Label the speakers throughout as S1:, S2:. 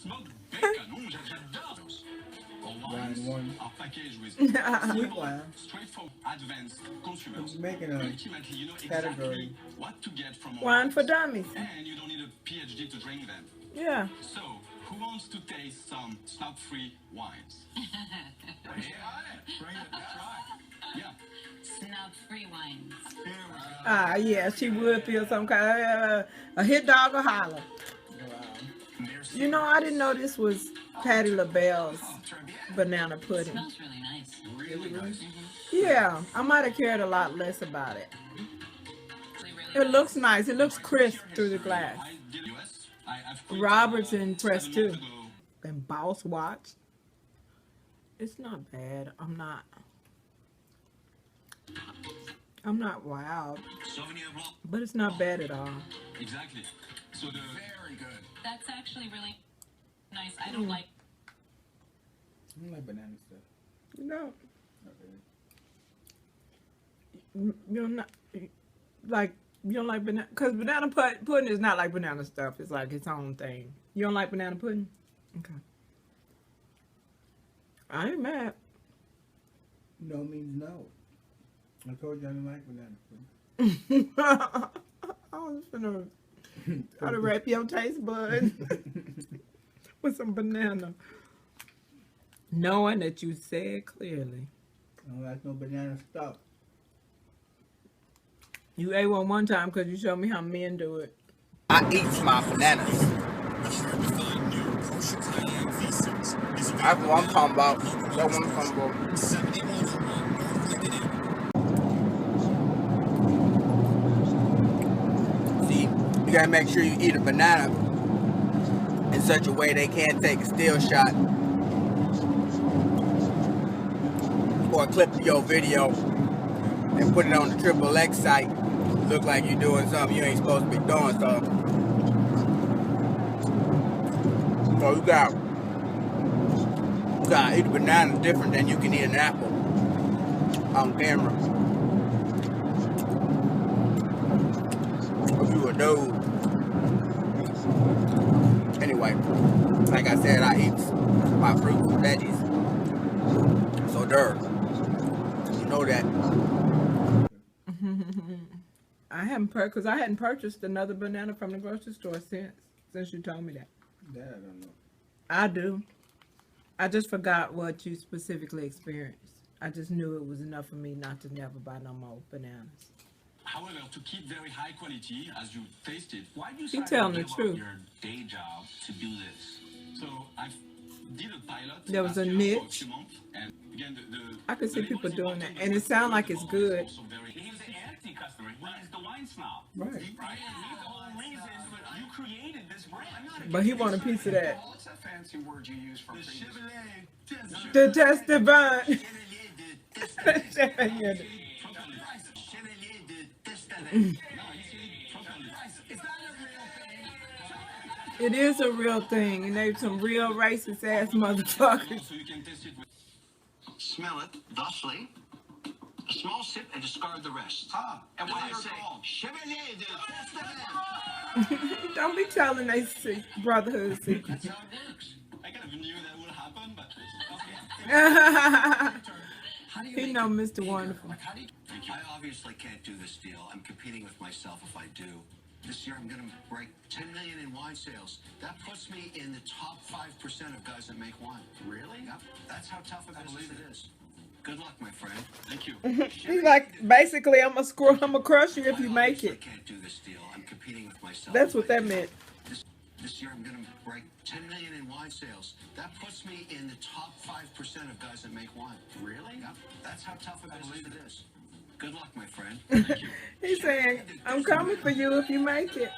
S1: Smoked bacon. Wine one. Our package with sweet wine, straightforward, advanced consumers. Making a ultimately, you know exactly what to get from
S2: wine for dummies.
S1: And you don't need a PhD to drink them.
S2: Yeah.
S1: So, who wants to taste some snob-free wines? Bring it. Let's try. Yeah.
S3: Snob-free wines.
S2: Ah, yeah, she would feel some kind of a hit dog or holler. You know, I didn't know this was Patti LaBelle's banana pudding.
S3: It smells really nice.
S1: Really nice.
S2: Yeah, I might have cared a lot less about it. It looks nice. It looks crisp through the glass. Robert's impressed too. And Boss Watch. It's not bad. I'm not wild. But it's not bad at all.
S1: Exactly. So the very good.
S3: That's actually really nice. I don't like
S1: banana stuff.
S2: No. You're not like you don't like banana because banana pudding is not like banana stuff. It's like its own thing. You don't like banana pudding? Okay. I ain't mad.
S1: No means no. I told you I didn't like banana pudding.
S2: I was gonna try to wrap your taste bud with some banana. Knowing that you said clearly.
S1: I don't like no banana stuff.
S2: You ate one time because you showed me how men do it.
S4: I eat my bananas. That's what I'm talking about. That's what I'm talking about. See, you gotta make sure you eat a banana in such a way they can't take a still shot or clip your video and put it on the XXX site. Look like you're doing something you ain't supposed to be doing. So you gotta eat a banana different than you can eat an apple on camera. If you a dude. Anyway, like I said, I eat my fruits and veggies. So there. You know that.
S2: I haven't because I hadn't purchased another banana from the grocery store since you told me that.
S1: That I don't know.
S2: I do. I just forgot what you specifically experienced. I just knew it was enough for me not to never buy no more bananas.
S1: However, to keep very high quality, as you tasted, why do you
S2: He telling the
S1: give up
S2: truth.
S1: your day job to do this? So I did a pilot.
S2: There was a
S1: last year for
S2: niche.
S1: few months, and again,
S2: I could see people doing that, and it sounds like it's good.
S1: He's the anti-customer. He's the wine snob.
S2: Right.
S1: Right? He's the whole reason you created this brand.
S2: But he want a piece of that.
S1: What's that fancy word you use for
S2: The test divine. It is a real thing, and they're some real racist ass motherfuckers.
S5: Smell it thusly. A small sip and discard the rest. And what do they say? Chevalier de Testament.
S2: Don't be telling they brotherhood secrets.
S1: That's how it works. I kind of knew that would happen, but
S2: He know Mr. Wonderful.
S5: I obviously can't do this deal. I'm competing with myself if I do. This year I'm going to break 10 million in wine sales. That puts me in the top 5% of guys that make wine. Really? Yep. That's how tough a business it is. Good luck, my friend. Thank you.
S2: He's like, basically, I'm gonna crush you if you make
S5: I
S2: it.
S5: can't do this deal. I'm competing with myself.
S2: That's what that meant.
S5: This year I'm going to break 10 million in wine sales. That puts me in the top 5% of guys that make wine. Really? Yep. That's how tough a business it is. Good luck, my friend. Thank you.
S2: He's saying, I'm coming for you if you make it.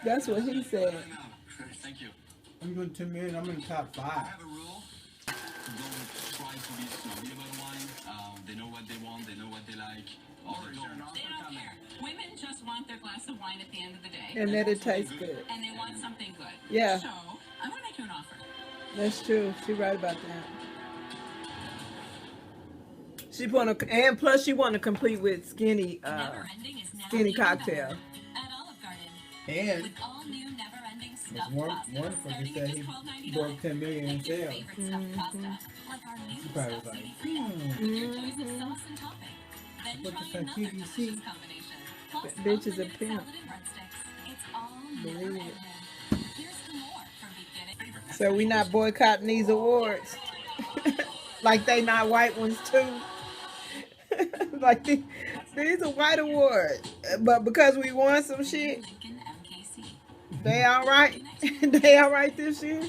S2: That's what he said.
S1: thank you.
S4: I'm doing 10 million. I'm in the top 5.
S1: I have a rule. Don't try to be snobby about wine. They know what they want. They know what they like.
S3: They don't care. Women just want their glass of wine at the end of the day.
S2: And that it tastes good.
S3: And they want something good.
S2: Yeah.
S3: So, I'm going to make you an offer.
S2: That's true. She right about that. She want to, and plus she want to complete with skinny,
S3: Never Ending is now
S2: skinny
S3: even
S2: cocktail.
S3: better at Olive Garden.
S4: And
S3: With all new Never Ending stuffed
S1: one
S3: pasta.
S1: for
S3: Starting
S1: just said
S3: at
S1: he
S3: just $12.99.
S1: broke 10 million in
S3: Pick your
S1: sales.
S3: favorite stuffed pasta, like our new
S1: He probably was
S3: stuffed
S1: like,
S3: Pick your choice of sauce and topping. Then
S1: Put
S3: try
S1: this on
S3: another
S1: QVC.
S3: delicious combination. Plus
S2: That bitch is a
S3: unlimited
S2: pimp.
S3: salad and breadsticks. It's all
S2: Believe
S3: never
S2: it.
S3: ending. Here's some more from beginning.
S2: So we not boycotting these awards. Like they not white ones too. Like these are white awards. But because we won some shit,
S3: Lincoln MKC.
S2: they alright. They alright this year.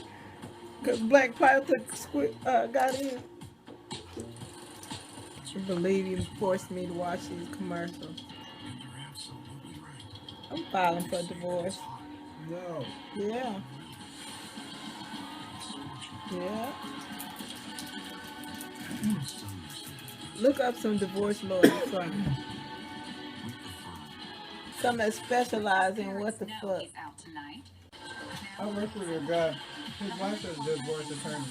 S2: Cause Black Panther got in. I believe you forced me to watch these commercials. I'm filing for divorce.
S1: no.
S2: Yeah. Yeah. Look up some divorce lawyers for me. Some that specialize in what the fuck.
S3: He's out tonight.
S1: I work with a guy. His wife is a divorce attorney.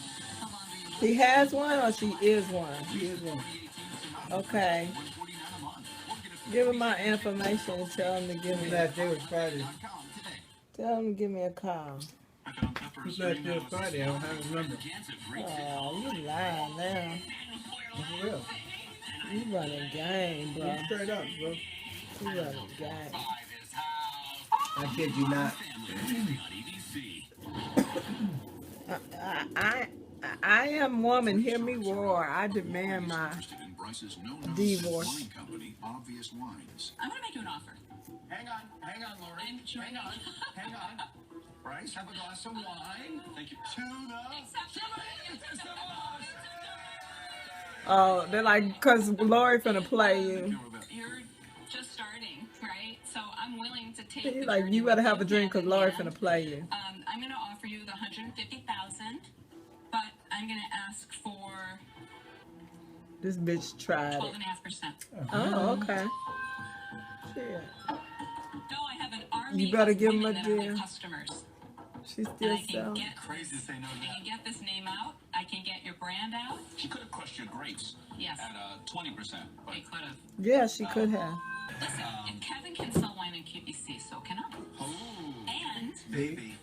S2: He has one or she is one?
S1: She is one.
S2: Okay. Give him my information and tell him to give me.
S1: Last day was Friday.
S2: Tell him to give me a call.
S1: His last day was Friday. I don't have his number.
S2: Oh, you lying now.
S1: For real.
S2: You running game, bro.
S1: He's straight up, bro.
S2: You running game.
S1: I kid you not.
S2: I am woman. Hear me roar. I demand my divorce.
S3: I'm gonna make you an offer.
S5: Hang on, Lori. Hang on. Bryce, have a glass of wine. Thank you. To the
S2: Oh, they're like, cause Lori finna play you.
S3: You're just starting, right? So I'm willing to take.
S2: He's
S3: the
S2: like,
S3: journey
S2: you better
S3: with
S2: have a drink, cause
S3: hand in
S2: Lori
S3: hand.
S2: finna play you.
S3: I'm gonna offer you the $150,000, but I'm gonna ask for
S2: This bitch tried it.
S3: 12.5%.
S2: Oh, okay. Shit.
S3: No, I have an army
S2: You better
S3: of
S2: give 'em
S3: women
S2: a
S3: that are my
S2: deal.
S3: customers.
S2: She's
S3: And
S2: still
S3: I can
S2: selling.
S3: get
S5: Crazy to say no to
S3: I
S5: that.
S3: can get this name out. I can get your brand out.
S6: She could have crushed your grapes
S3: Yes,
S6: at 20%. But
S3: they could have.
S2: Yeah, she could have.
S3: Listen, if Kevin can sell wine in QVC, so can I. And
S1: Baby.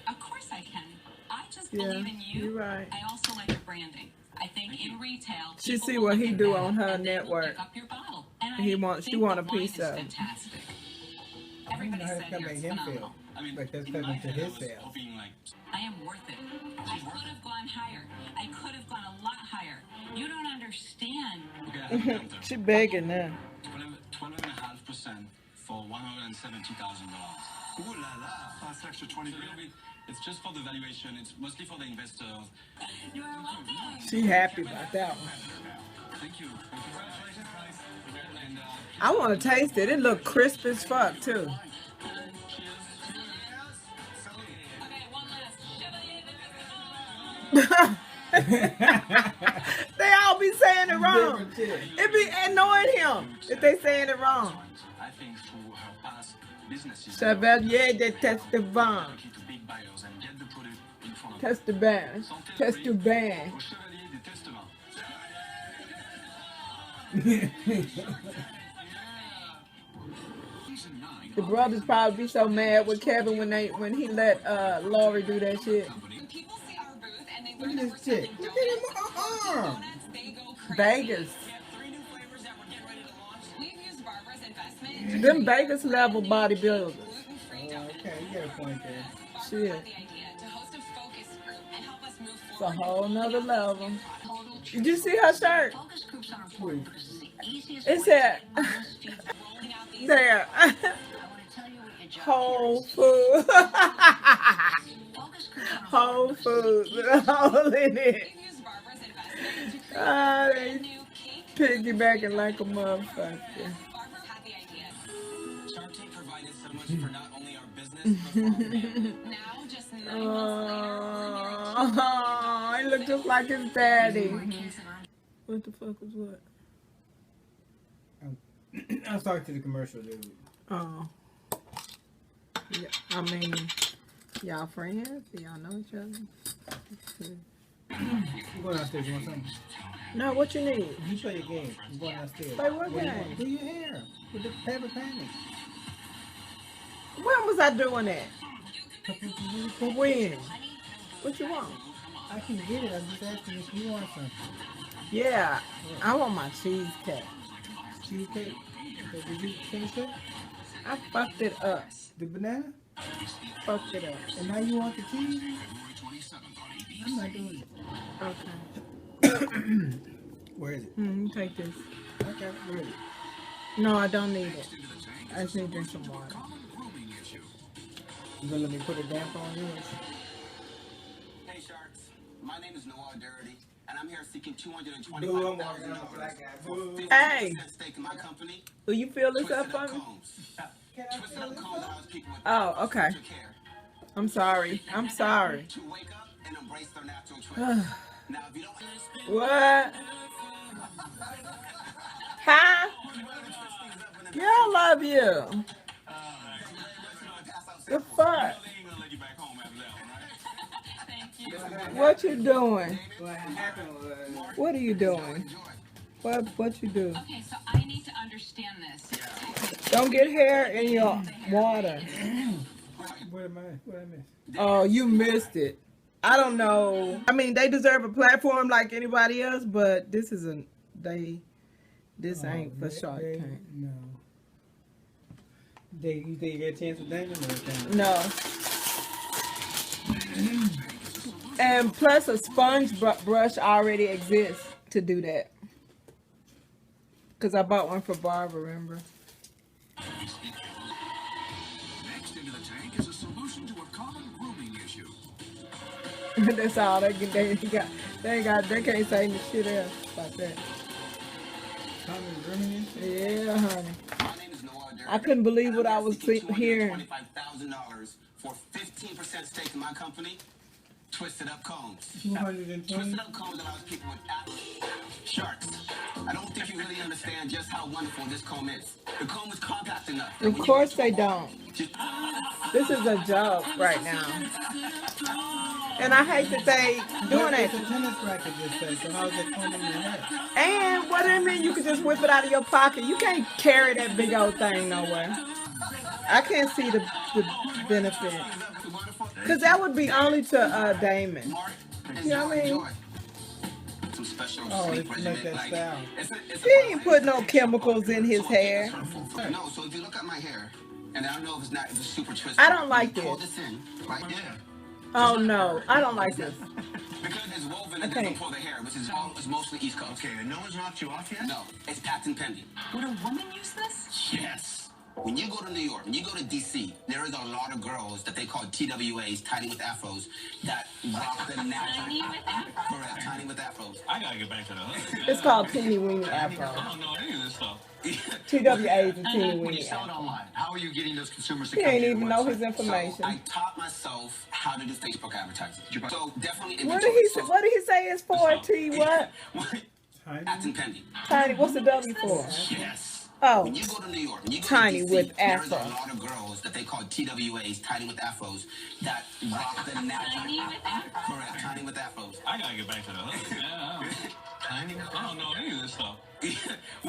S3: of course I can. I just
S2: Yeah,
S3: believe in you.
S2: you're right.
S3: I also like your branding. I think in retail,
S2: She
S3: people
S2: see
S3: will
S2: what
S3: look
S2: he
S3: at
S2: do
S3: that
S2: on her
S3: and they will
S2: network.
S3: pick up your bottle. And
S2: He
S3: I
S2: want- she
S3: think
S2: want
S3: the
S2: a
S3: wine
S2: piece
S3: is
S2: of it.
S3: fantastic.
S1: I don't know
S3: Everybody
S1: how
S3: said
S1: it's gonna
S3: here
S1: make
S3: it's
S1: him feel.
S3: phenomenal.
S6: I mean,
S1: Like that's
S6: in my
S1: coming to
S6: head, I
S1: his
S6: was
S1: sales.
S6: hoping like
S3: I am worth it. I could have gone higher. I could have gone a lot higher. You don't understand.
S6: okay,
S2: She begging now.
S6: 12.5% for $170,000.
S5: Ooh la la. That's extra 20 grand.
S6: It's just for the valuation. It's mostly for the investors.
S3: You are welcome.
S2: She happy about that one.
S6: Thank you. Congratulations, Bryce. And
S2: I want to taste it. It look crisp as fuck too.
S3: Okay, one last.
S2: They all be saying it wrong.
S1: Different shit.
S2: It be annoying him if they saying it wrong.
S6: I think through her past businesses,
S2: Chevalier de Testevin.
S6: key to big buyers and get the product in front of
S2: Testevin. Testevin.
S6: Au Chevalier des Testaments.
S2: The brothers probably be so mad with Kevin when he let Lori do that shit.
S7: When people see our booth and they
S1: Look
S7: learn
S1: at
S7: that we're
S1: this chick.
S7: selling
S1: Look at him arm.
S7: donuts, they go crazy.
S2: Vegas.
S7: We have 3 new flavors that we're getting ready to launch. We've used Barbara's investment.
S2: Them Vegas level bodybuilders.
S7: Gluten-free donuts.
S1: Okay, you got a point there.
S7: Barbara
S2: Shit.
S7: had the idea to host a focus group and help us move
S2: It's a
S7: forward.
S2: whole nother level. Did you see her shirt?
S3: Focus groups are important because it's the easiest
S2: It
S3: way
S2: said
S3: to honest feedback.
S7: Rolling out these
S2: there.
S3: I want to tell you what your job
S2: Whole
S3: here
S2: food.
S3: is. Focus groups are
S2: Whole food. All in it.
S7: We've used Barbara's investment to create
S2: Ah,
S7: a
S2: they
S7: brand new cake.
S2: piggybacking like a motherfucker.
S7: Barbara had the idea.
S8: SharkTank provided so much for not only our business, but for our family.
S7: Now, just 9 months later,
S2: Oh, he looked just like his daddy. What the fuck was what?
S1: I was talking to the commercial dude.
S2: Oh. Yeah, I mean, y'all friends? Y'all know each other?
S1: You going downstairs? You want something?
S2: No, what you need?
S1: You play your game. You going downstairs?
S2: Play what
S1: do you
S2: game?
S1: want? Do your hair with the paper panties.
S2: When was I doing that? For when? What you want?
S1: I can get it. I'm just asking if you want something.
S2: Yeah, I want my cheesecake.
S1: Cheesecake? Okay, did you finish it?
S2: I fucked it up.
S1: The banana?
S2: Fucked it up.
S1: And now you want the cheese? I'm not doing
S2: Okay.
S1: it. Where is it?
S2: Take this.
S1: Okay, where is it?
S2: No, I don't need it. I just need to drink some water.
S1: You gonna let me put a damper on yours?
S8: Hey Sharks, my name is Noah Dirty, and I'm here seeking
S1: Boo, I'm walking
S8: $225,000
S1: out with black guy.
S8: for
S1: Boo.
S8: 50%
S2: Hey.
S8: stake in my company.
S2: Will you fill this
S8: Twisted
S2: up for
S8: up
S2: me?
S8: combs.
S1: Can I
S8: Twisted
S1: fill
S8: up
S1: this
S8: combs
S1: up?
S8: allows people with
S2: Oh, okay.
S8: special care
S2: I'm sorry. I'm sorry.
S8: to wake up and embrace their natural twist. Now, if you don't,
S2: What? Huh? Yeah, I love you. The fuck? What you doing?
S1: What happened was...
S2: What are you doing? What you do?
S3: Okay, so I need to understand this.
S2: Don't get hair in your water.
S1: What am I? What I missed?
S2: Oh, you missed it. I don't know. I mean, they deserve a platform like anybody else, but this isn't. This ain't for Shark Tank.
S1: No. You think you get a chance with Damon?
S2: No. And plus, a sponge brush already exists to do that. Cause I bought one for Barbara, remember?
S9: Next into the tank is a solution to a common grooming issue.
S2: That's all they can't say any shit else about that.
S1: Common grooming issue?
S2: Yeah, honey.
S8: my name is Noah Dirty.
S2: I couldn't believe what I was hearing.
S8: $225,000 for 15% stake in my company. Twisted up combs.
S1: 220?
S8: Twisted up combs allows people with Sharks. I don't think you really understand just how wonderful this comb is. The comb is compact enough.
S2: Of course they don't. This is a joke right now. And I hate that they doing
S1: It's
S2: it.
S1: a tennis racket this day, so how's it combing your hair?
S2: And what do you mean you can just whip it out of your pocket? You can't carry that big old thing nowhere. I can't see the benefit. Because that would be only to Damon. You know what I mean?
S8: Some special
S1: Oh,
S8: sleep
S1: it's to
S8: regimen.
S1: make that
S8: Like,
S1: style.
S8: it's
S2: He ain't put no chemicals in his hair.
S8: No, so if you look at my hair, and I don't know if it's super twisted.
S2: I don't like
S8: you pull
S2: this.
S8: this in, right there.
S2: Oh no, I don't like this.
S8: Because it's woven,
S2: I
S8: it doesn't
S2: can't.
S8: pull the hair, which is it's mostly East Coast.
S5: Okay, and no one's knocked you off yet?
S8: No, it's patent pending.
S3: Would a woman use this?
S8: Yes. When you go to New York, when you go to DC, there is a lot of girls that they call TWAs, tiny with afros, that rock the natural.
S3: Tiny with afros?
S8: Correct, tiny with afros.
S6: I gotta get back to the husband.
S2: It's called teeny weeny
S6: I
S2: afro.
S6: don't know any of this stuff.
S2: TWA's a teeny
S5: When you
S2: weeny
S5: sell it
S2: afro.
S5: online, how are you getting those consumers to
S2: He
S5: come
S2: ain't
S5: to your
S2: even know
S5: website?
S2: his
S8: So I
S2: information.
S8: taught myself how to do Facebook advertising. So definitely
S2: What did he say? What did he say it's for? T what?
S1: Tiny?
S8: Patent pending.
S2: Tiny. What's the W for?
S8: Yes.
S2: Oh,
S8: When you go to New York, when you go
S2: Tiny
S8: to DC,
S2: with
S8: there is
S2: afro.
S8: a lot of girls that they call TWAs, tiny with afros, that rock the natural.
S3: Tiny with afros?
S8: Correct, tiny with afros.
S6: I gotta get back to the husband. I don't know any of this stuff.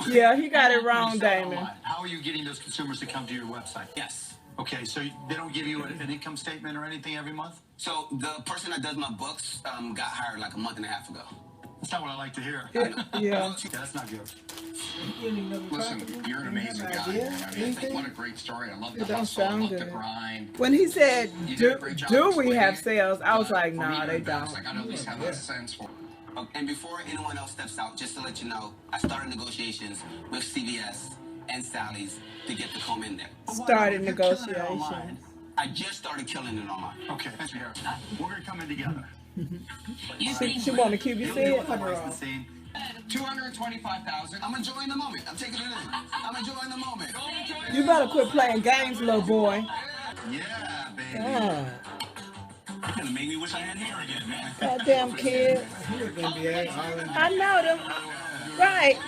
S2: yeah, he got it wrong,
S5: When you sell it
S2: Damon.
S5: online, how are you getting those consumers to come to your website?
S8: Yes.
S5: Okay, so they don't give you an income statement or anything every month?
S8: So the person that does my books got hired like a month and a half ago.
S5: That's not what I like to hear.
S2: Yeah.
S5: That's not good.
S9: Listen, you're an amazing guy. I mean, what a great story. I love the
S2: It don't
S9: hustle. I
S2: sound
S9: love the
S2: good.
S9: grind.
S2: When he said,
S9: You did a
S2: do
S9: great job
S2: we
S9: explaining
S2: have
S9: it.
S2: sales? I was like,
S9: For
S2: nah,
S9: me,
S2: they
S9: it's
S2: don't.
S9: like, I know at least have a sense for it.
S8: And before anyone else steps out, just to let you know, I started negotiations with CVS and Sally's to get the comb in there.
S2: Started
S5: You're killing it
S2: negotiations.
S5: online.
S8: I just started killing it online.
S5: Okay, thanks for hearing. We're going to come in together.
S2: She want a QVC?
S5: Otherwise, the scene.
S9: 225,000.
S8: I'm enjoying the moment. I'm taking it in. I'm enjoying the moment.
S2: You better quit playing games, little boy.
S5: Yeah, baby.
S2: God.
S6: It's gonna make me wish I had hair again, man.
S2: Goddamn kid.
S1: He was NBA Island.
S2: I know them. Right.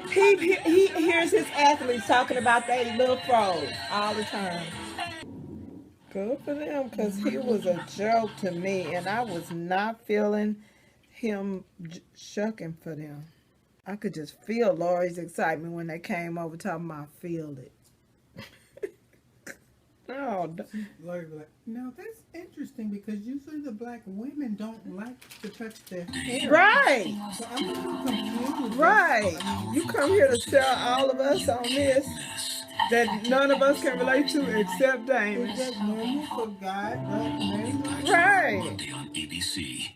S2: He hears his athletes talking about they little froze all the time. Good for them, because he was a joke to me, and I was not feeling him shucking for them. I could just feel Lori's excitement when they came over talking about feel it. Oh,
S1: Lori be like, now that's interesting because usually the black women don't like to touch their hair.
S2: right,
S1: So I'm a little confused.
S2: right. You come here to sell all of us on this that none of us can relate to except
S1: Is
S2: Damon.
S1: that normal for guys, black men?
S2: Right.
S9: Monday on ABC.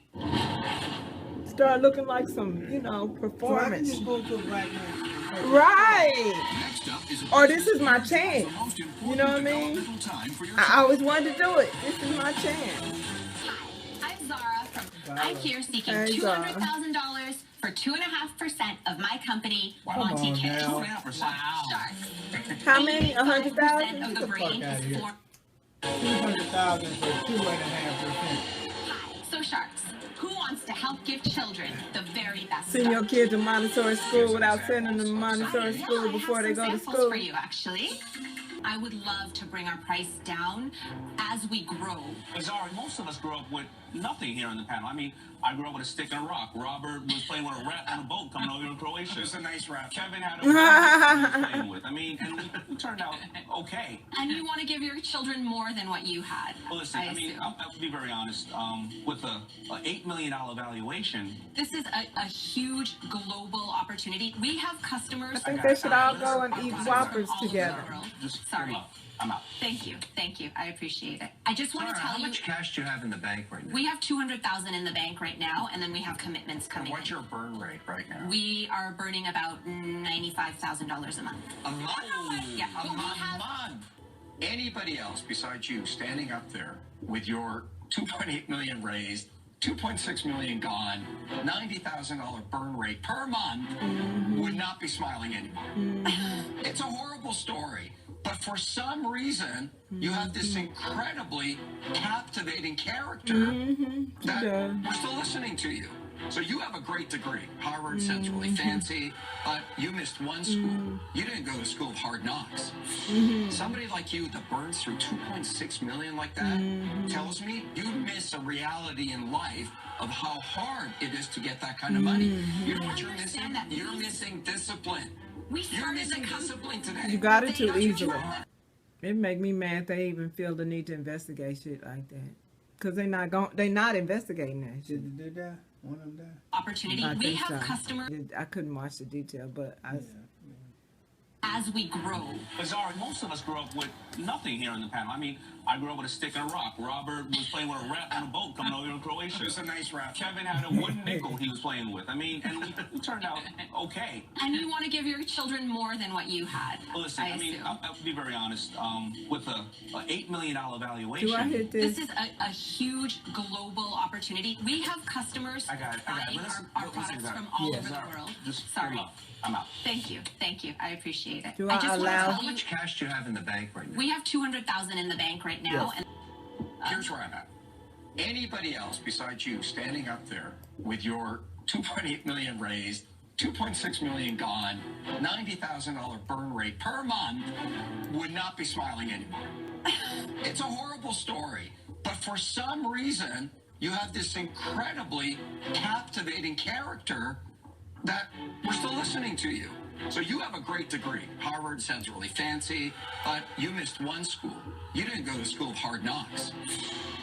S2: Start looking like some,
S1: So I can
S2: performance.
S1: just go to a black man.
S2: Right.
S9: Next up is a
S2: Or this is my chance.
S9: the most important
S2: You know what I mean?
S9: developmental time for your
S2: I always wanted to do it. This is my chance.
S3: I'm Zara from. I'm here seeking
S2: Hey, Zara.
S3: $200,000 for 2.5% of my company,
S1: Come on
S3: Monty
S1: now.
S6: 2.5%. Wow.
S3: Sharks.
S2: How many?
S3: 85%
S2: 100,000?
S3: of the
S1: Get the fuck
S3: brain
S1: outta
S3: is
S1: here.
S3: formed.
S1: 200,000 for 2.5%.
S3: So Sharks, who wants to help give children the very best?
S2: Send your
S3: start?
S2: kid to Montessori school without sending them to Montessori
S3: Yeah,
S2: school
S3: I
S2: before
S3: have
S2: they
S3: some
S2: go to
S3: samples
S2: school.
S3: for you, actually. I would love to bring our price down as we grow.
S6: Zara, most of us grew up with nothing here on the panel. I mean, I grew up with a stick and a rock. Robert was playing with a rat on a boat coming over in Croatia.
S5: It's a nice rap.
S6: Kevin had a he was playing with. I mean, and we turned out okay.
S3: And you want to give your children more than what you had.
S6: Well, listen, I mean,
S3: assume.
S6: I'll be very honest. With a $8 million valuation,
S3: This is a huge global opportunity. We have customers.
S2: I think they should all go and eat
S3: from
S2: Whoppers
S3: all over the
S2: together.
S3: world.
S6: just
S3: Sorry.
S6: I'm out.
S3: Thank you. I appreciate it. I just want
S5: Zara,
S3: to tell
S5: how
S3: you,
S5: much cash do you have in the bank right now?
S3: we have 200,000 in the bank right now, and then we have commitments coming
S5: What's
S3: in.
S5: your burn rate right now?
S3: We are burning about $95,000 a month.
S5: A month?
S3: Yeah,
S5: A
S3: but we have.
S5: month. Anybody else besides you standing up there with your 2.8 million raised, 2.6 million gone, $90,000 burn rate per month would not be smiling anymore. It's a horrible story, but for some reason you have this incredibly captivating character that
S2: does.
S5: we're still listening to you. So you have a great degree, Harvard, sounds really fancy, but you missed one school. You didn't go to school of hard knocks. Somebody like you that burns through 2.6 million like that tells me you miss a reality in life of how hard it is to get that kind of money. You know what you're missing?
S3: understand that.
S5: You're missing discipline.
S3: We
S5: You're
S3: started
S5: missing
S3: the company.
S5: discipline today.
S2: You got it too
S5: That's what you
S2: easily.
S5: are.
S2: It make me mad they even feel the need to investigate shit like that. Cause they not investigating that shit.
S1: Did you do that? One of them died?
S3: Opportunity.
S2: I
S3: We
S2: think
S3: have
S2: so.
S3: customers
S2: I couldn't watch the detail, but
S3: as we grow.
S6: Zara, most of us grew up with nothing here on the panel. I mean, I grew up with a stick and a rock. Robert was playing with a rat on a boat coming over in Croatia.
S5: It's a nice rap.
S6: Kevin had a wooden nickel he was playing with. I mean, and we turned out okay.
S3: And you want to give your children more than what you had.
S6: Well, listen, I mean,
S3: assume.
S6: I'll be very honest. With a $8 million valuation,
S2: do I hit this?
S3: This is a huge global opportunity. We have customers
S6: I got it.
S3: buying
S6: Listen,
S3: our
S6: listen,
S3: products
S6: Zara.
S3: from all over
S6: Zara,
S3: the world.
S6: just
S3: Sorry.
S6: I'm out.
S3: Thank you. I appreciate it.
S2: Do
S3: I
S2: I
S3: just want to
S2: allow-
S3: tell
S5: How
S3: you,
S5: much cash do you have in the bank right now?
S3: we have 200,000 in the bank right now,
S2: Yes.
S3: and
S5: Here's where I'm at. Anybody else besides you standing up there with your 2.8 million raised, 2.6 million gone, $90,000 burn rate per month would not be smiling anymore. It's a horrible story, but for some reason you have this incredibly captivating character that we're still listening to you. So you have a great degree. Harvard sounds really fancy, but you missed one school. You didn't go to school of hard knocks.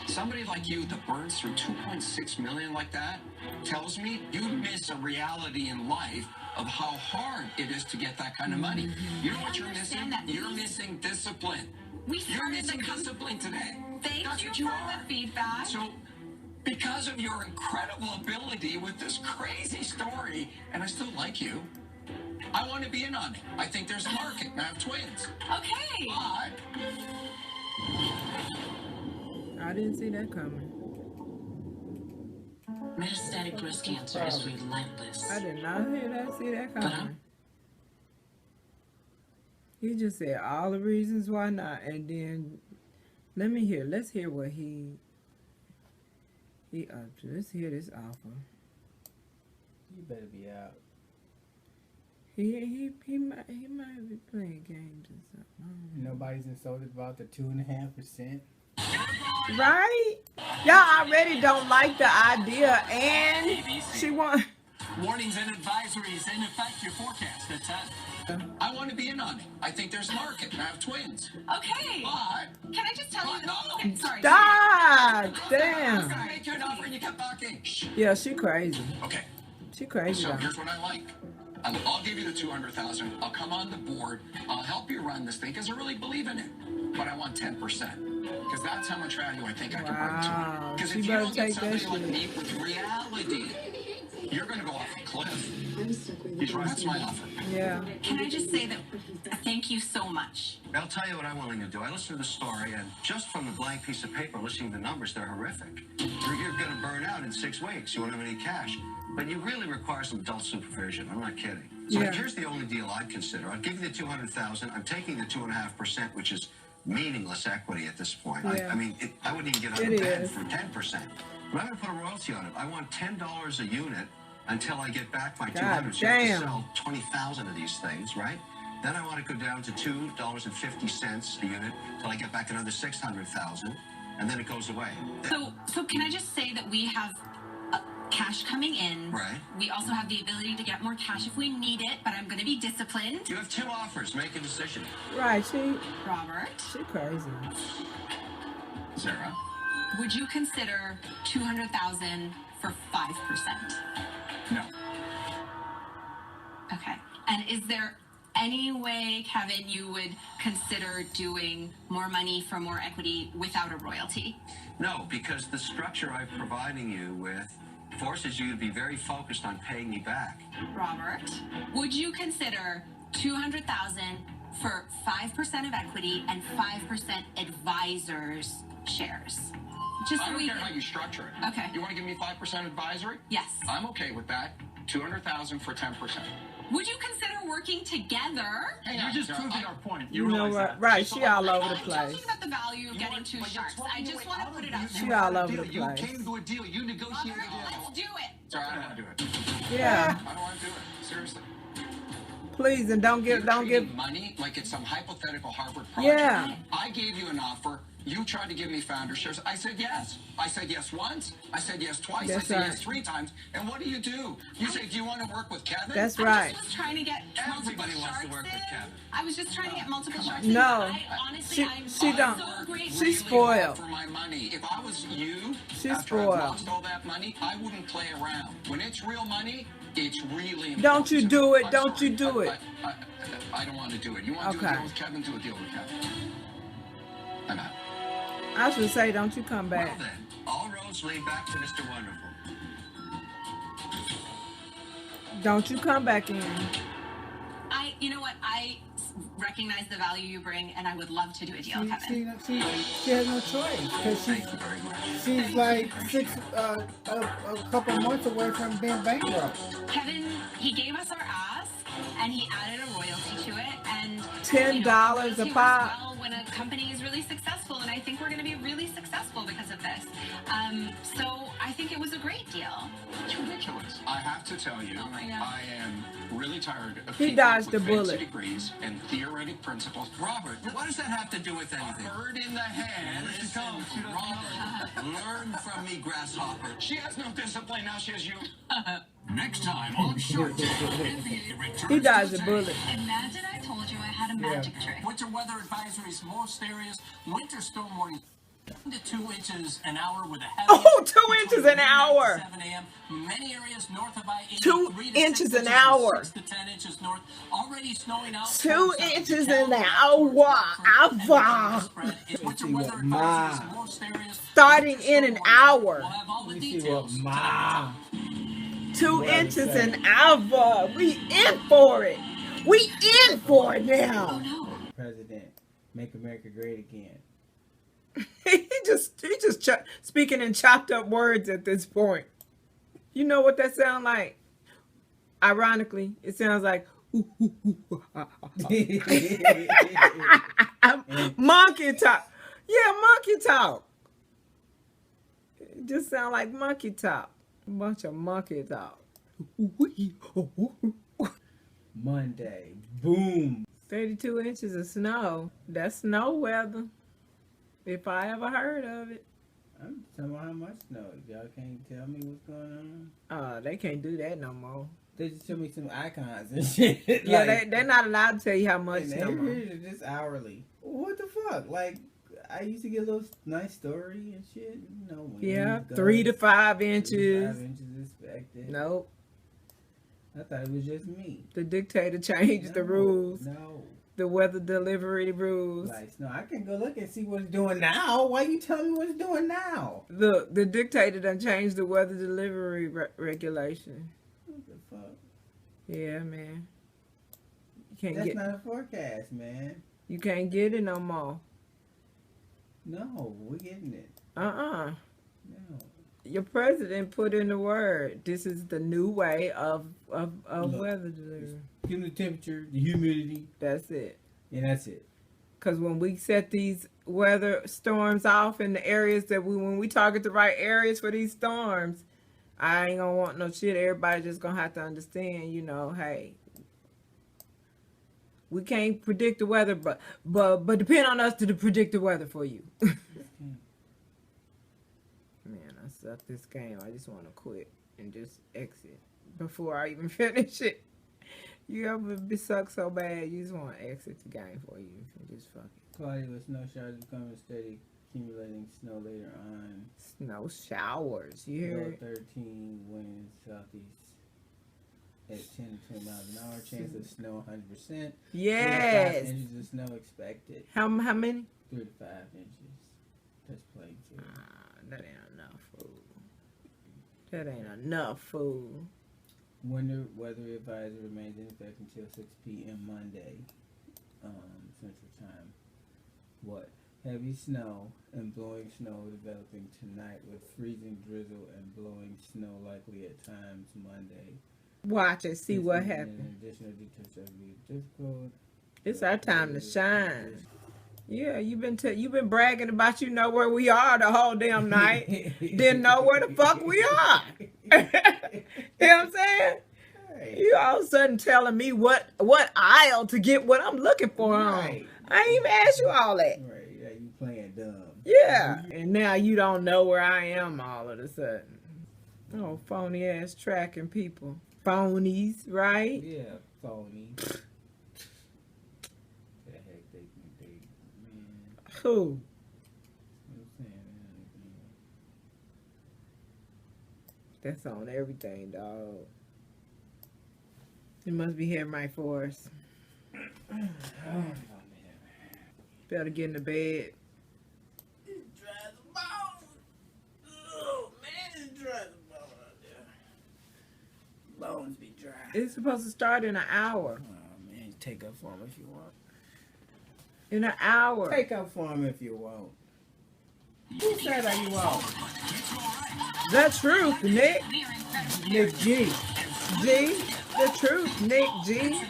S5: Somebody like you that burns through 2.6 million like that tells me you miss a reality in life of how hard it is to get that kind of money. You know what you're missing?
S3: understand that.
S5: You're missing discipline.
S3: we
S5: You're
S3: started
S5: missing
S3: the company.
S5: discipline today.
S3: Thank
S5: That's
S3: you
S5: what you
S3: for
S5: are.
S3: the feedback.
S5: So, because of your incredible ability with this crazy story, and I still like you, I want to be in on it. I think there's a market, and I have twins.
S3: Okay.
S5: But
S2: I didn't see that coming.
S10: Metastatic breast cancer is relentless.
S2: I did not see that coming. He just said all the reasons why not, and then let's hear what he up to. Let's hear this offer.
S1: You better be out.
S2: He might be playing games and something.
S1: Nobody's insulted about the 2.5%.
S2: Right? Y'all already don't like the idea, and she want.
S9: Warnings and advisories in effect. Your forecast at 10. I want to be in on it. I think there's a market. I have twins.
S7: Okay.
S9: But
S7: Can I just tell you?
S9: no.
S7: Okay, sorry.
S2: God
S9: I
S2: damn.
S9: was gonna make you an offer and you kept barking.
S2: Yeah, she crazy.
S9: Okay.
S2: She crazy.
S9: So
S2: though.
S9: here's what I like. I'll give you the 200,000. I'll come on the board. I'll help you run this thing because I really believe in it. But I want 10%. Because that's how much value I think I can bring to
S2: Wow,
S9: it. Because
S2: she
S9: if you
S2: better
S9: don't get
S2: take that
S9: somebody like
S2: shit.
S9: me with reality, you're going to go off a cliff.
S5: He's right.
S9: That's my offer.
S2: Yeah.
S7: Can I just say that thank you so much.
S5: I'll tell you what I'm willing to do. I listened to the story, and just from the blank piece of paper, listening to the numbers, they're horrific. You're going to burn out in 6 weeks. You won't have any cash. But you really require some adult supervision. I'm not kidding. So
S2: Yeah.
S5: here's the only deal I'd consider. I'd give you the 200,000. I'm taking the 2.5%, which is meaningless equity at this point.
S2: Yeah.
S5: I mean, I wouldn't even get out
S2: It
S5: of bed
S2: is.
S5: for 10%. But I'm going to put a royalty on it. I want $10 a unit until I get back my 200. So you have to
S2: damn.
S5: sell 20,000 of these things, right? Then I want to go down to $2.50 a unit until I get back another 600,000, and then it goes away.
S7: So can I just say that we have cash coming in.
S5: Right.
S7: We also have the ability to get more cash if we need it, but I'm going to be disciplined.
S5: You have 2 offers. Make a decision.
S2: Right,
S7: Robert,
S2: she crazy.
S9: Sarah?
S7: would you consider 200,000 for 5%?
S9: No.
S7: Okay. And is there any way, Kevin, you would consider doing more money for more equity without a royalty?
S5: No, because the structure I'm providing you with forces you to be very focused on paying me back.
S7: Robert, would you consider 200,000 for 5% of equity and 5% advisors' shares? Just
S9: I
S7: so
S9: don't
S7: we
S9: care how you structure it.
S7: Okay.
S9: You want to give me 5% advisory?
S7: Yes.
S9: I'm okay with that. 200,000 for 10%.
S7: Would you consider working together?
S9: Hey,
S6: You're just proving our point.
S2: You know
S6: realize
S2: what?
S6: that.
S2: Right, she all over the
S7: I'm
S2: place.
S7: talking about the value of getting 2 sharks. I just want to put it out
S2: She
S7: there.
S2: all over the
S9: You
S2: place.
S9: came to a deal. You negotiated a deal.
S7: Let's do it.
S9: Sorry, I don't want to do it.
S2: Yeah,
S9: I don't want to do it. Seriously.
S2: please, and don't
S9: You're
S2: give.
S9: treating money like it's some hypothetical Harvard project.
S2: Yeah.
S9: I gave you an offer. You tried to give me founder shares. I said yes. I said yes once. I said yes twice.
S2: That's
S9: I said
S2: right.
S9: yes 3 times. And what do? You say, do you want to work with Kevin?
S2: That's
S7: I
S2: right.
S7: just was trying to get
S5: Everybody
S7: multiple
S5: wants to
S7: sharks
S5: work with
S7: in.
S5: Kevin.
S7: I was just trying to get multiple sharks
S2: No.
S7: in. I honestly, I'm
S2: She don't.
S7: so grateful.
S2: She's
S9: Really
S2: spoiled.
S9: hard for my money. If I was you,
S2: She's
S9: after
S2: spoiled.
S9: I've lost all that money, I wouldn't play around. When it's real money, it's really important.
S2: Don't you
S9: to
S2: do
S9: me.
S2: it.
S9: I'm
S2: Don't
S9: sorry.
S2: you do it.
S9: I don't want to do it. You want to do a
S2: Okay.
S9: deal with Kevin? Do a deal with Kevin. I'm out.
S2: I should say, don't you come
S5: Well
S2: back.
S5: then, all roads lead back to Mr. Wonderful.
S2: Don't you come back in.
S7: You know what? I recognize the value you bring, and I would love to do a deal, Kevin.
S11: She has no choice because
S5: Thank you very much.
S11: she's like a couple months away from being bankrupt.
S7: Kevin, he gave us our ask, and he added a royalty to it, and
S2: $10 a
S7: royalty works
S2: pop.
S7: well when a company is really successful, and I think we're going to be really successful because of this. So I think it was a great deal.
S9: It's ridiculous. I have to tell you,
S7: I know.
S9: I am really tired of
S2: He
S9: people
S2: dodged
S9: with
S2: the
S9: fancy
S2: bullet.
S9: degrees and theoretic principles.
S5: Robert, what does that have to do with
S9: A
S5: anything?
S9: bird in the hand.
S5: Listen, Robert, learn from me, grasshopper.
S9: She has no discipline. Now she has you. Next time on SharkTank,
S2: He dodged the bullet.
S3: Imagine I told you I had a magic trick.
S12: Winter weather advisories, most areas. Winter storm warning. 1 to 2 inches an hour with a heavy.
S2: Oh, 2 inches an hour.
S12: 7 a.m. Many areas north of I-80.
S2: 2
S12: 3 to
S2: inches
S12: 6
S2: an
S12: inches,
S2: hour.
S12: 6 to 10 inches north. Already snowing out.
S2: 2 inches an hour.
S12: Winter weather advisories, most areas.
S2: Starting in an hour.
S12: We'll have all the
S11: Let me see what
S12: details.
S11: Ma.
S2: 2 inches an hour. We in for it. We in for it now.
S11: President, make America great again.
S2: he just speaking in chopped up words at this point. You know what that sounds like? Ironically, it sounds like monkey talk. Yeah, monkey talk. It just sound like monkey talk. A bunch of monkey talk.
S11: Monday, boom.
S2: 32 inches of snow. That's snow weather. If I ever heard of it.
S1: I'm talking about how much snow. Y'all can't tell me what's going on.
S2: They can't do that no more.
S1: They just show me some icons and shit.
S2: Yeah,
S1: like,
S2: they're not allowed to tell you how much no more.
S1: They're just hourly. What the fuck? Like, I used to get a little nice story and shit. You know,
S2: yeah, 3 to 5 inches.
S1: 3 to 5 inches expected.
S2: Nope.
S1: I thought it was just me.
S2: The dictator changed the rules.
S1: No.
S2: The weather delivery rules.
S1: Like, no, I can go look and see what it's doing now. Why you telling me what it's doing now?
S2: Look, the dictator done changed the weather delivery regulation.
S1: What the fuck?
S2: Yeah, man. You can't
S1: That's not a forecast, man.
S2: You can't get it no more.
S1: No, we're getting it.
S2: No. Your president put in the word. This is the new way of weather delivery.
S1: Give the temperature, the humidity.
S2: That's it.
S1: And that's it.
S2: Because when we set these weather storms off in the areas that when we target the right areas for these storms, I ain't gonna want no shit. Everybody just gonna have to understand, you know, hey, we can't predict the weather, but depend on us to predict the weather for you. Man, I suck this game. I just want to quit and just exit before I even finish it. You ever be sucked so bad, you just want to exit the game for you and just fuck it.
S1: Cloudy with snow showers becoming steady, accumulating snow later on.
S2: Snow showers, you hear it?
S1: 13 winds southeast at 10 to 20 miles an hour. Chance of snow 100%.
S2: Yes.
S1: 5 inches of snow expected.
S2: How many?
S1: 3 to 5 inches. That's plenty too.
S2: That ain't enough food. That ain't enough food.
S1: Winter weather advisory remains in effect until 6 p.m. Monday, Central Time. What? Heavy snow and blowing snow developing tonight with freezing drizzle and blowing snow likely at times Monday.
S2: Watch and see what happens.
S1: Additional details will be difficult.
S2: It's our time to shine. Yeah, you've been bragging about you know where we are the whole damn night. Didn't know where the fuck we are. You know what I'm saying?
S1: Right.
S2: You all of a sudden telling me what aisle to get what I'm looking for
S1: Right.
S2: on. I ain't even asked you all that.
S1: Right, yeah, you playing dumb.
S2: Yeah, and now you don't know where I am all of a sudden. Oh, phony ass tracking people. Phonies, right?
S1: Yeah, phony. The heck they man.
S2: Who? That's on everything, dog. It must be here my force. Better get in the bed.
S1: It dries the bone. Oh man, it dries the bone out there. Bones be dry.
S2: It's supposed to start in an hour.
S1: Oh man, take up for him if you want.
S2: In an hour.
S1: Take up for him if you want. Who said that you want?
S2: The truth, Nick.
S1: Nick G.
S2: G. The truth, Nick G.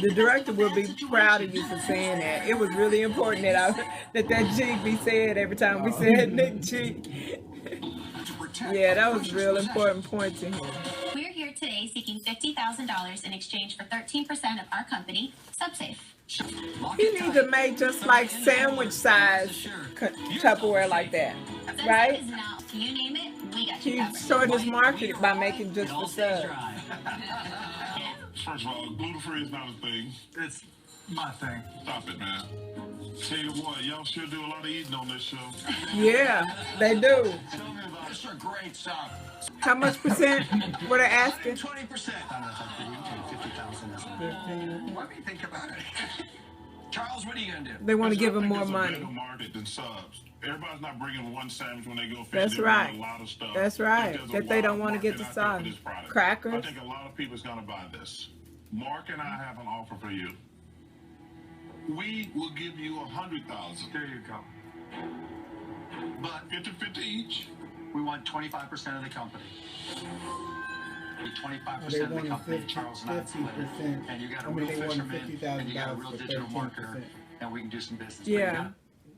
S2: The director will be proud of you for saying that. It was really important that G be said every time we said Nick G. Yeah, that was a real important point to him.
S7: We're here today seeking $50,000 in exchange for 13% of our company, SubSafe.
S2: He needs to make just like sandwich size Tupperware like that, right?
S7: You name it, we got
S2: He
S7: you covered.
S2: short his market by making just for subs.
S13: First of all, gluten-free is not a thing.
S12: It's my thing.
S13: Stop it, man. Tell you what, y'all sure do a lot of eating on this show.
S2: Yeah, they do.
S12: Tell me about it. It's a great song.
S2: How much percent were they asking?
S12: 20%. I don't know, 50,000. Let me think about it. Charles, what are you going to do?
S2: They want to give him more
S13: There's a
S2: money.
S13: better market than subs. Everybody's not bringing one sandwich when they go fishing.
S2: That's
S13: They're
S2: right.
S13: bringing a lot of stuff.
S2: That's right.
S13: There's a
S2: That they
S13: lot
S2: don't
S13: of
S2: want to get
S13: market
S2: the
S13: out there for
S2: sauce.
S13: this product.
S2: Crackers.
S13: I think a lot of people is going to buy this. Mark and I have an offer for you. We will give you 100,000.
S12: There you go.
S13: But 50-50 each.
S12: We want 25% of the company. 25%
S1: They
S12: of the
S1: wanted
S12: company, Charles and I split it.
S1: 50%.
S12: And you got a
S1: I mean,
S12: real
S1: they wanted
S12: fisherman, and you got a
S1: $50,000
S12: real
S1: for
S12: digital
S1: 13%.
S12: marketer, and we can do some business.
S2: Yeah.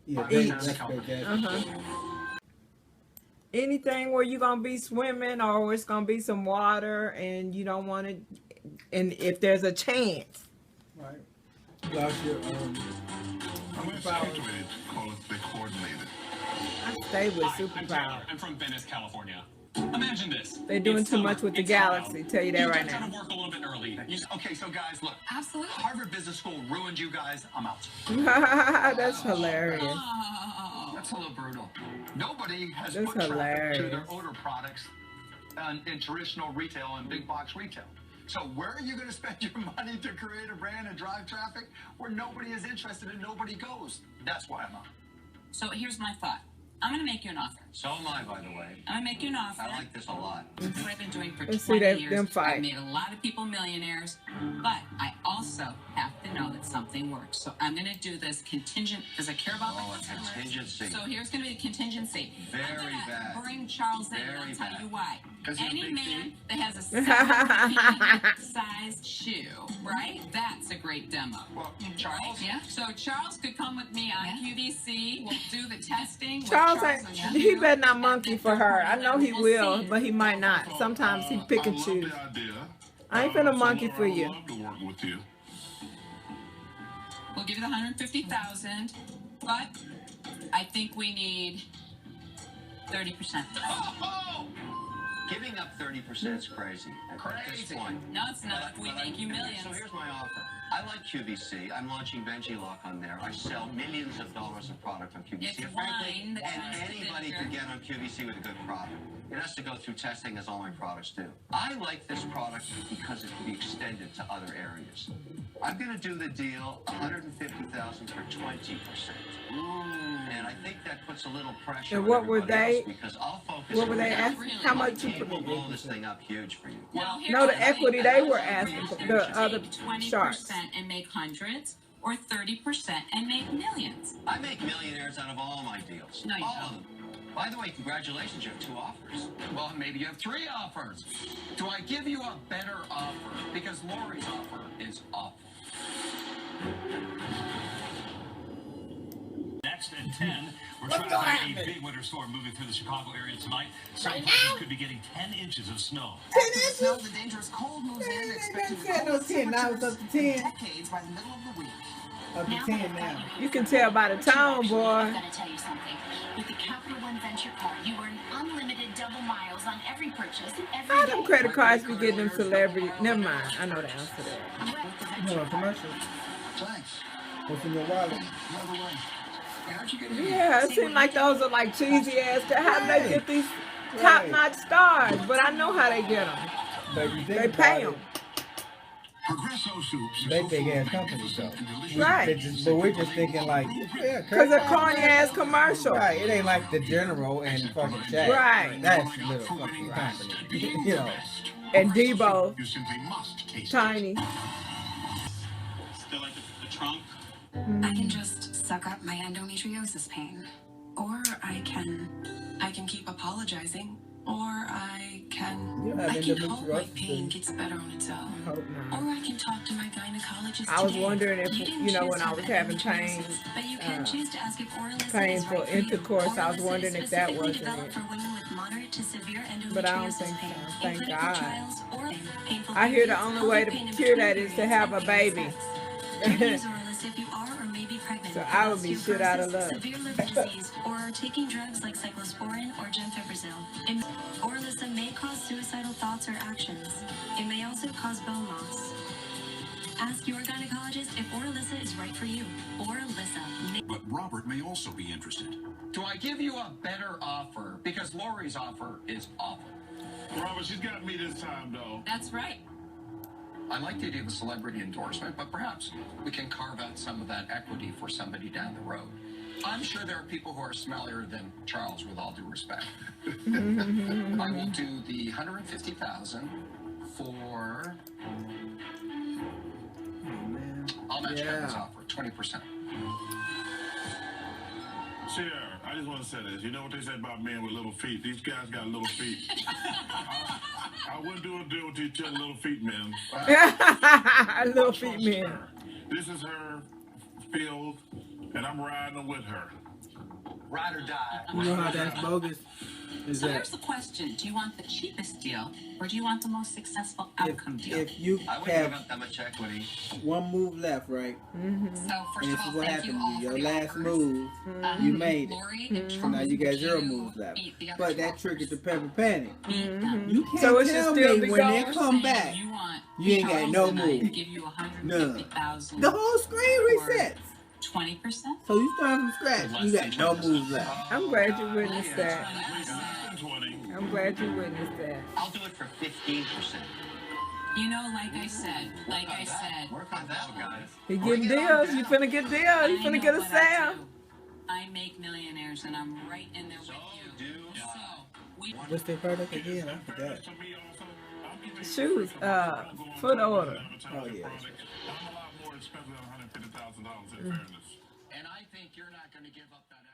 S1: Yeah,
S2: Each.
S12: Of the company.
S2: Anything where you're going to be swimming or it's going to be some water and you don't want to, and if there's a chance.
S1: Right. Lost your
S13: I'm going to call it the coordinated.
S2: I stay with
S14: Hi, I'm
S2: superpowers.
S14: Taylor. I'm from Venice, California. Imagine this.
S2: They're doing
S14: It's
S2: too
S14: summer.
S2: much with the
S14: It's hot
S2: galaxy.
S14: out.
S2: Tell you that
S14: You
S2: right
S14: get out of
S2: now.
S14: work a little bit early. Okay, so guys, look.
S7: Absolutely.
S14: Harvard Business School ruined you guys. I'm out.
S2: That's hilarious.
S9: That's a little brutal. Nobody has
S2: That's
S9: foot traffic to
S2: hilarious.
S9: their odor products in traditional retail and big box retail. So where are you going to spend your money to create a brand and drive traffic where nobody is interested and nobody goes? That's why I'm out.
S3: So here's my thought. I'm going to make you an offer.
S5: So am I, by the way.
S3: I'm going to make you an offer.
S5: I like this a lot.
S3: That's what I've been doing for
S2: Let's
S3: 20
S2: see
S3: years.
S2: them fight.
S3: I've made a lot of people millionaires, but I also have to know that something works. So I'm going to do this contingent because I care about my
S5: Oh, a
S3: customers.
S5: contingency.
S3: So here's going to be a contingency.
S5: Very
S3: I'm gonna
S5: bad.
S3: bring Charles in, and
S5: Very
S3: I'll tell
S5: bad.
S3: you why.
S9: 'Cause he's
S3: Any
S9: big
S3: man
S9: feet?
S3: that has a 7-sized shoe, right? That's a great demo.
S9: Well, Charles?
S3: Yeah. So Charles could come with me on QVC. We'll do the testing. with
S2: Charles
S3: and
S2: ain't,
S3: you.
S2: he better not monkey for her. I know he will, but he might not. Sometimes he pick and
S13: I love
S2: choose.
S13: the idea.
S2: I ain't finna monkey
S13: Laura,
S2: for
S13: I'd
S2: you.
S13: love to work with you.
S3: We'll give you the 150,000, but I think we need 30%.
S5: Oh! Giving up 30% is crazy at this point.
S3: No, it's not. We make you millions.
S5: So here's my offer. I like QVC. I'm launching Benji Lock on there. I sell millions of dollars of product on QVC.
S3: It's
S5: And frankly,
S3: wine that
S5: and
S3: comes to
S5: anybody
S3: vinegar.
S5: can get on QVC with a good product. It has to go through testing as all my products do. I like this product because it can be extended to other areas. I'm going to do the deal, 150,000 for 20%. And I think that puts a little pressure
S2: And
S5: on
S2: what were
S5: everybody
S2: they?
S5: else because I'll focus
S2: What were
S5: on
S2: they
S5: the
S2: asking?
S5: equity.
S2: How much you
S5: We'll
S2: put?
S5: blow this thing up huge for you.
S3: Well, here's
S2: No, the
S3: thing.
S2: equity they were
S3: Either
S2: asking for,
S3: you
S2: the
S3: take
S2: other
S3: 20%
S2: sharks.
S3: and make hundreds, or 30% and make millions.
S5: I make millionaires out of all my deals.
S3: No, you
S5: all
S3: don't.
S5: of them. By the way, congratulations, you have 2 offers.
S9: Well, maybe you have 3 offers. Do I give you a better offer? Because Lori's offer is awful.
S15: Next at 10, we're trying to find a big winter storm moving through the Chicago area tonight. Some places could be getting 10 inches of snow.
S11: 10 inches?
S9: Snow, the dangerous cold moves in, expecting
S11: They said no 10, now it's up to 10.
S9: decades by the middle of the week.
S11: Up to 10 now.
S2: You can tell by the tone, boy.
S16: I'm gonna tell you something. With the Capital One Venture Card, you earn unlimited double miles on every purchase every
S2: How
S16: day.
S2: them credit cards be getting them celebrity? Never mind. I know the answer to that.
S11: Hold on, commercial.
S9: Thanks.
S11: What's in your wallet?
S9: By the way, how'd you get in?
S2: Yeah, it seems like those are like cheesy ass. How do they get these top notch stars? But I know how they get them.
S11: But you think
S2: They pay
S11: about
S2: them.
S13: Progresso soups.
S11: They big ass companies though.
S2: Right.
S11: But we're just thinking like, yeah,
S2: Because a corny ass commercial.
S11: Right, it ain't like the General and fucking Jack.
S2: Right.
S11: That's little fucking company. You know.
S2: And Debo.
S13: You simply must taste
S2: Tiny.
S14: Still like the trunk.
S16: I can just suck up my endometriosis pain. Or I can keep apologizing. Or I can
S11: You have
S16: hope my
S11: endometriosis.
S16: pain gets better on its own.
S2: Hope not.
S16: Or I can talk to my gynecologist
S2: I was
S16: today.
S2: wondering if,
S16: You didn't
S2: you know,
S16: choose
S2: when
S16: to
S2: I
S16: have
S2: was having
S16: endometriosis,
S2: pain,
S16: but you can choose to ask if Oralisa is
S2: painful
S16: right for you.
S2: intercourse, I was
S16: Oralisa
S2: wondering
S16: is
S2: if that
S16: specifically
S2: wasn't
S16: developed
S2: it.
S16: for women with moderate to severe endometriosis
S2: But I don't think
S16: pain.
S2: so.
S16: In
S2: Thank
S16: clinical
S2: God.
S16: trials, painful
S2: I hear the
S16: periods,
S2: only way to
S16: pain in
S2: cure
S16: between
S2: that is to
S16: periods,
S2: have a
S16: and pain
S2: baby.
S16: sex. Use Oralisa if you are or may be pregnant.
S2: So I would be shit out of
S16: osteoporosis,
S2: luck.
S16: severe liver disease, or are taking drugs like cyclosporin or gemfibrozil. Oralisa may cause suicidal thoughts or actions. It may also cause bone loss. Ask your gynecologist if Oralisa is right for you. Oralisa.
S12: But Robert may also be interested.
S9: Do I give you a better offer? Because Lori's offer is awful.
S13: Robert, she's got me this time, though.
S3: That's right.
S9: I like the idea of a celebrity endorsement, but perhaps we can carve out some of that equity for somebody down the road. I'm sure there are people who are smellier than Charles, with all due respect. I will do the 150,000 for. I'll match Kevin's offer, 20%.
S13: Sierra, I just want to say this. You know what they say about men with little feet? These guys got little feet. I wouldn't do a deal with each other little feet men.
S2: Little feet men.
S13: This is her field, and I'm riding with her.
S9: Ride or die.
S1: You know how that's bogus?
S3: So here's the question. Do you want the cheapest deal or do you want the most successful outcome deal?
S1: If you
S5: I wouldn't
S1: have
S5: give up that much equity.
S1: one move left, right?
S3: So first
S1: And
S3: of
S1: this
S3: all,
S1: is what
S3: thank you
S1: happened to
S3: all
S1: you.
S3: for
S1: Your
S3: the
S1: last
S3: offers.
S1: move, you made it.
S3: Lori,
S1: So now you got 0 moves left. But that triggered the pepper panic. You can't
S2: So it should
S1: tell
S2: still
S1: me
S2: be
S1: when
S2: going.
S1: they come back, you ain't got no move.
S3: Give you
S1: None.
S3: $150,000.
S1: The whole screen resets.
S3: 20%.
S1: So you start from scratch. You got no moves left.
S2: I'm glad you witnessed that.
S13: 20.
S2: I'm glad you witnessed that.
S5: I'll do it for 15%.
S3: You know, like I said,
S5: Work on that, guys.
S2: You getting deals? You finna get deals? You finna get a sale?
S3: I make millionaires and I'm right in there with you.
S1: What's their product again? I forgot.
S2: Shoes, foot order.
S1: Oh yeah.
S13: I'm a lot more expensive than $150,000 in fairness.
S9: And I think you're not going to give up that